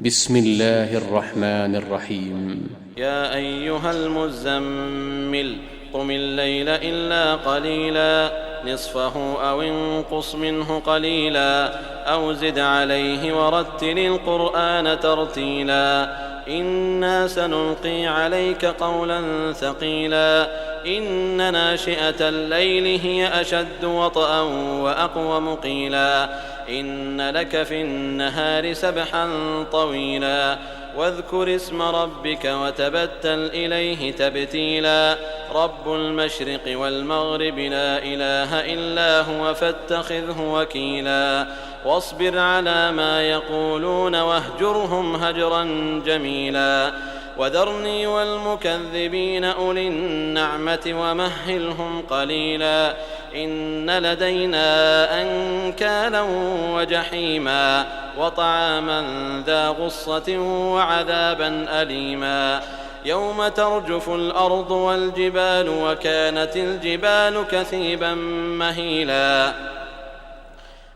بسم الله الرحمن الرحيم. يا أيها المزمل قم الليل إلا قليلا نصفه أو انقص منه قليلا أو زد عليه ورتل القرآن ترتيلا إنا سنلقي عليك قولا ثقيلا إن ناشئة الليل هي أشد وطئا وأقوم قيلا إن لك في النهار سبحا طويلا واذكر اسم ربك وتبتل إليه تبتيلا رب المشرق والمغرب لا إله إلا هو فاتخذه وكيلا واصبر على ما يقولون واهجرهم هجرا جميلا وذرني والمكذبين أولي النعمة ومهلهم قليلا إن لدينا أنكالا وجحيما وطعاما ذا غصة وعذابا أليما يوم ترجف الأرض والجبال وكانت الجبال كثيبا مهيلا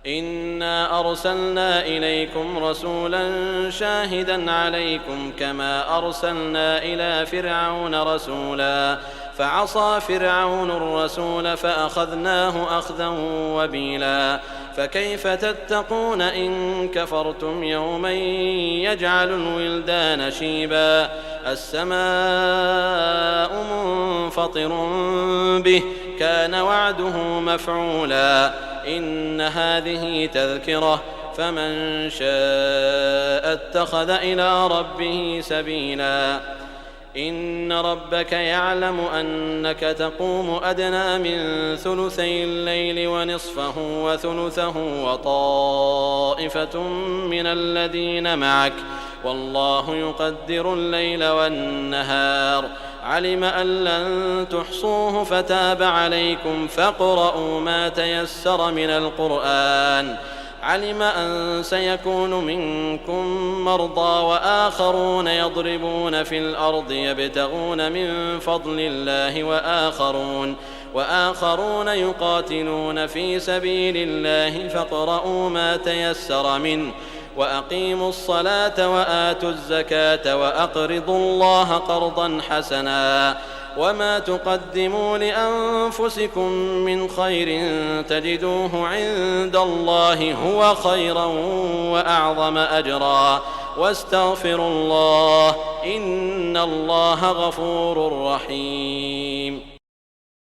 إنا أرسلنا إليكم رسولا شاهدا عليكم كما أرسلنا إلى فرعون رسولا فعصى فرعون الرسول فأخذناه أخذا وبيلا فكيف تتقون إن كفرتم يوما يجعل الولدان شيبا السماء منفطر به كان وعده مفعولا إن هذه تذكرة فمن شاء اتخذ إلى ربه سبيلا إن ربك يعلم أنك تقوم أدنى من ثلثي الليل ونصفه وثلثه وطائفة من الذين معك والله يقدر الليل والنهار علم أن لن تحصوه فتاب عليكم فاقرؤوا ما تيسر من القرآن علم أن سيكون منكم مرضى وآخرون يضربون في الأرض يبتغون من فضل الله وآخرون يقاتلون في سبيل الله فاقرؤوا ما تيسر منه وأقيموا الصلاة وآتوا الزكاة وأقرضوا الله قرضا حسنا وما تقدموا لأنفسكم من خير تجدوه عند الله هو خيرا وأعظم أجرا واستغفروا الله إن الله غفور رحيم.